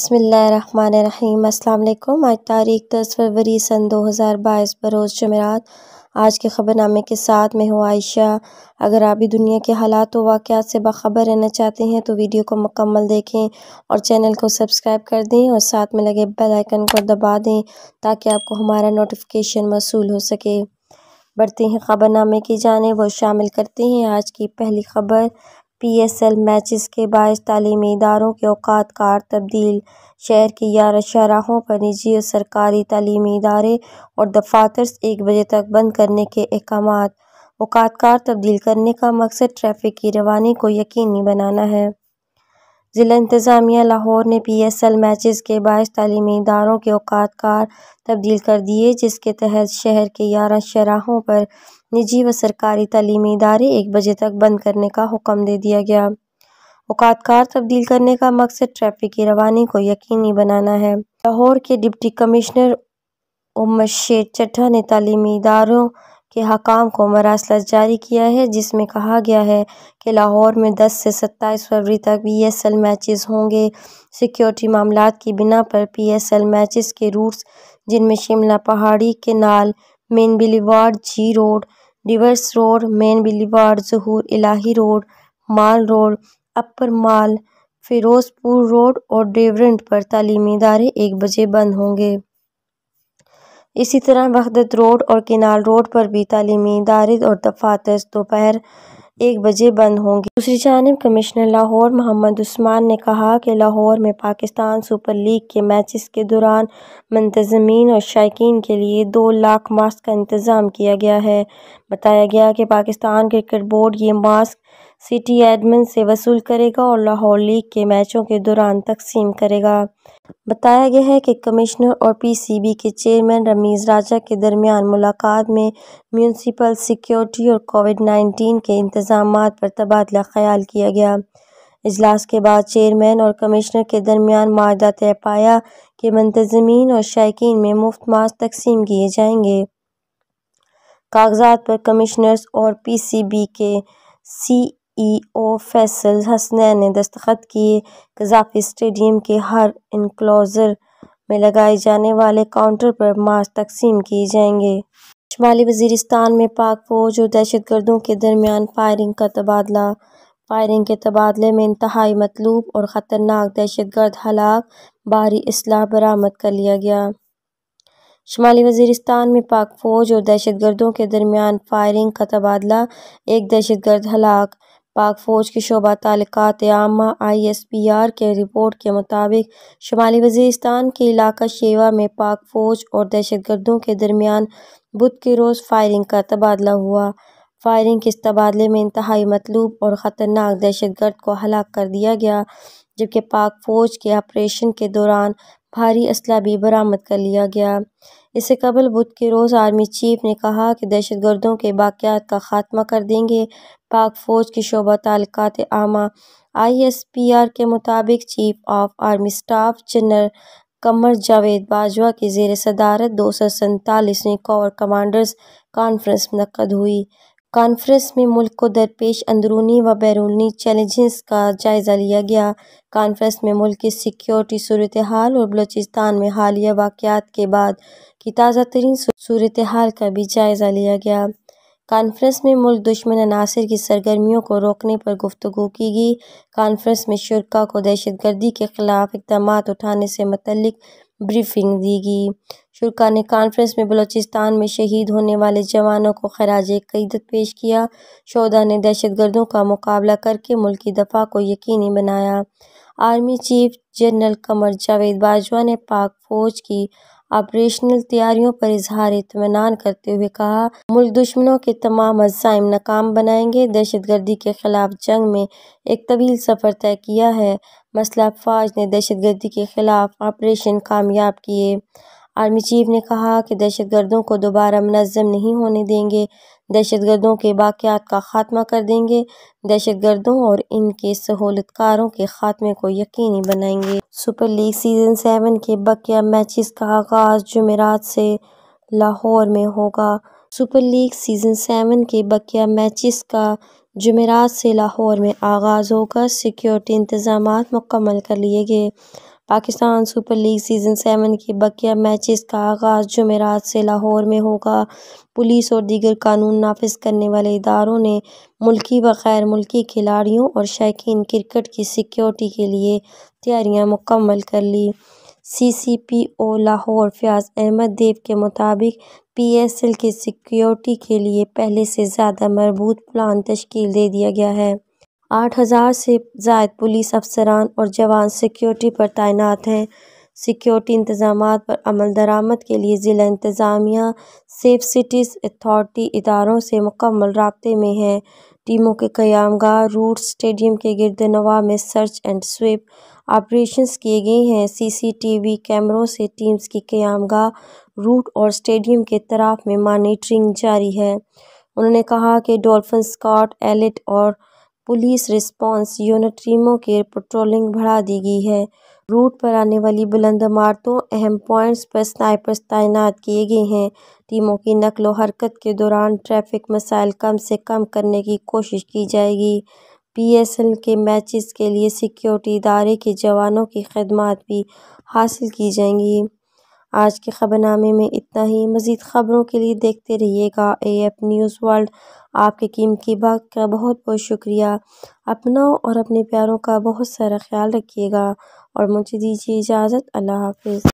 بسم اللہ الرحمن الرحیم۔ السلام علیکم۔ آج تاریخ 10 فروری سن 2022 بروز جمعرات۔ آج کے خبر نامے کے ساتھ میں ہوں عائشہ۔ اگر آپ بھی دنیا کے حالات و واقعات سے باخبر رہنا چاہتے ہیں تو ویڈیو کو مکمل دیکھیں اور چینل کو سبسکرائب کر دیں اور ساتھ میں لگے بیل آئیکن کو دبا دیں تاکہ آپ کو ہمارا نوٹیفیکیشن موصول ہو سکے۔ بڑھتے ہیں خبر نامے کی جانب اور شامل کرتے ہیں آج کی پہلی خبر۔ PSL میچز کے باعث تعلیمی اداروں کے اوقات کار تبدیل۔ شہر کے 11 شاہراہوں پر نجی اور سرکاری تعلیمی ادارے اور دفاتر 1 بجے تک بند کرنے کے احکامات۔ اوقات کار تبدیل کرنے کا مقصد ٹریفک کی روانی کو یقینی بنانا ہے۔ ضلع انتظامیہ لاہور نے PSL میچز کے باعث تعلیمی اداروں کے اوقات کار تبدیل کر دیے، جس کے تحت شہر کے 11 شاہراہوں پر نجی و سرکاری تعلیمی ادارے 1 بجے تک بند کرنے کا حکم دے دیا گیا۔ اوقات کار تبدیل کرنے کا مقصد ٹریفک کی روانی کو یقینی بنانا ہے۔ لاہور کے ڈپٹی کمشنر امت شیر چڈھا نے تعلیمی اداروں کے حکام کو مراسلہ جاری کیا ہے، جس میں کہا گیا ہے کہ لاہور میں 10 سے 27 فروری تک PSL میچز ہوں گے۔ سیکیورٹی معاملات کی بنا پر PSL میچز کے روٹس، جن میں شملہ پہاڑی کینال، مین بلیوارڈ، جی روڈ، ریورس روڈ، مین بلیوارڈ، ظہور الہی روڈ، مال روڈ، اپر مال، فیروز پور روڈ اور ڈیورنٹ پر تعلیمی ادارے 1 بجے بند ہوں گے۔ اسی طرح وحدت روڈ اور کینال روڈ پر بھی تعلیمی ادارے اور دفاتر دوپہر 1 بجے بند ہوں گے۔ دوسری جانب کمشنر لاہور محمد عثمان نے کہا کہ لاہور میں پاکستان سپر لیگ کے میچز کے دوران منتظمین اور شائقین کے لیے 2 لاکھ ماسک کا انتظام کیا گیا ہے۔ بتایا گیا کہ پاکستان کرکٹ بورڈ یہ ماسک سٹی ایڈمن سے وصول کرے گا اور لاہور لیگ کے میچوں کے دوران تقسیم کرے گا۔ بتایا گیا ہے کہ کمشنر اور PCB کے چیئرمین رمیز راجہ کے درمیان ملاقات میں میونسپل سیکیورٹی اور کووڈ-19 کے انتظامات پر تبادلہ خیال کیا گیا۔ اجلاس کے بعد چیئرمین اور کمشنر کے درمیان معاہدہ طے پایا کہ منتظمین اور شائقین میں مفت ماسک تقسیم کیے جائیں گے۔ کاغذات پر کمشنر اور PCB کے CEO فیصل حسنین نے دستخط کیے۔ قذافی اسٹیڈیم کے ہر انکلوژر میں لگائے جانے والے کاؤنٹر پر ماسک تقسیم کیے جائیں گے۔ شمالی وزیرستان میں پاک فوج اور دہشت گردوں کے درمیان فائرنگ کا تبادلہ۔ فائرنگ کے تبادلے میں انتہائی مطلوب اور خطرناک دہشت گرد ہلاک، بھاری اسلحہ برآمد کر لیا گیا۔ شمالی وزیرستان میں پاک فوج اور دہشت گردوں کے درمیان فائرنگ کا تبادلہ، ایک دہشت گرد ہلاک۔ پاک فوج کے شعبہ تعلقات عامہ ISPR کے رپورٹ کے مطابق شمالی وزیرستان کے علاقہ شیوا میں پاک فوج اور دہشت گردوں کے درمیان بدھ کے روز فائرنگ کا تبادلہ ہوا۔ فائرنگ کے اس تبادلے میں انتہائی مطلوب اور خطرناک دہشت گرد کو ہلاک کر دیا گیا، جبکہ پاک فوج کے آپریشن کے دوران بھاری اسلحہ بھی برآمد کر لیا گیا۔ اس سے قبل بدھ کے روز آرمی چیف نے کہا کہ دہشت گردوں کے باقیات کا خاتمہ کر دیں گے۔ پاک فوج کے شعبہ تعلقات عامہ ISPR کے مطابق chief of army staff general Qamar Javed Bajwa کی زیر صدارت 247ویں کور کمانڈرز کانفرنس منعقد ہوئی۔ کانفرنس میں ملک کو درپیش اندرونی و بیرونی چیلنجز کا جائزہ لیا گیا۔ کانفرنس میں ملک کی سیکیورٹی صورتحال اور بلوچستان میں حالیہ واقعات کے بعد کی تازہ ترین صورتحال کا بھی جائزہ لیا گیا۔ کانفرنس میں ملک دشمن عناصر کی سرگرمیوں کو روکنے پر گفتگو کی گئی۔ کانفرنس میں شرکاء کو دہشت گردی کے خلاف اقدامات اٹھانے سے متعلق بریفنگ دی گئی۔ شرکاء نے کانفرنس میں بلوچستان میں شہید ہونے والے جوانوں کو خراج عقیدت پیش کیا۔ شہداء نے دہشت گردوں کا مقابلہ کر کے ملکی دفاع کو یقینی بنایا۔ Army chief general Qamar Javed Bajwa نے پاک فوج کی آپریشنل تیاریوں پر اظہار اطمینان کرتے ہوئے کہا، ملک دشمنوں کے تمام عزائم ناکام بنائیں گے۔ دہشت گردی کے خلاف جنگ میں ایک طویل سفر طے کیا ہے۔ مسلح افواج نے دہشت گردی کے خلاف آپریشن کامیاب کیے۔ آرمی چیف نے کہا کہ دہشت گردوں کو دوبارہ منظم نہیں ہونے دیں گے، دہشت گردوں کے باقیات کا خاتمہ کر دیں گے، دہشت گردوں اور ان کے سہولت کاروں کے خاتمے کو یقینی بنائیں گے۔ سپر لیگ سیزن 7 کے بقیہ میچز کا آغاز جمعرات سے لاہور میں ہوگا۔ سپر لیگ سیزن 7 کے بقیہ میچز کا جمعرات سے لاہور میں آغاز ہوگا۔ سیکیورٹی انتظامات مکمل کر لیے گئے۔ پاکستان سپر لیگ سیزن 7 کے بقیہ میچز کا آغاز جمعرات سے لاہور میں ہوگا۔ پولیس اور دیگر قانون نافذ کرنے والے اداروں نے ملکی و غیر ملکی کھلاڑیوں اور شائقین کرکٹ کی سیکیورٹی کے لیے تیاریاں مکمل کر لیں۔ سی سی پی او لاہور فیاض احمد دیو کے مطابق پی ایس ایل کی سیکیورٹی کے لیے پہلے سے زیادہ مربوط پلان تشکیل دے دیا گیا ہے۔ 8,000 سے زائد پولیس افسران اور جوان سیکیورٹی پر تعینات ہیں۔ سیکیورٹی انتظامات پر عمل درآمد کے لیے ضلع انتظامیہ سیف سٹیز اتھارٹی اداروں سے مکمل رابطے میں ہے۔ ٹیموں کے قیام گاہ روٹ اسٹیڈیم کے گرد و نواح میں سرچ اینڈ سویپ آپریشنز کیے گئے ہیں۔ سی سی ٹی وی کیمروں سے ٹیمز کی قیام گاہ روٹ اور اسٹیڈیم کے اطراف میں مانیٹرنگ جاری ہے۔ انہوں نے کہا کہ ڈولفن اسکواڈ، ایلیٹ اور پولیس ریسپانس یونٹ ٹیموں کی پیٹرولنگ بڑھا دی گئی ہے۔ روٹ پر آنے والی بلند عمارتوں، اہم پوائنٹس پر اسنائپرز تعینات کیے گئے ہیں۔ ٹیموں کی نقل و حرکت کے دوران ٹریفک مسائل کم سے کم کرنے کی کوشش کی جائے گی۔ پی ایس ایل کے میچز کے لیے سیکیورٹی ادارے کے جوانوں کی خدمات بھی حاصل کی جائیں گی۔ آج کے خبرنامے میں اتنا ہی۔ مزید خبروں کے لیے دیکھتے رہیے گا اے ایف نیوز ورلڈ۔ آپ کے قیمتی وقت کا بہت بہت شکریہ۔ اپنا اور اپنے پیاروں کا بہت سارا خیال رکھیے گا اور مجھے دیجیے اجازت۔ اللہ حافظ۔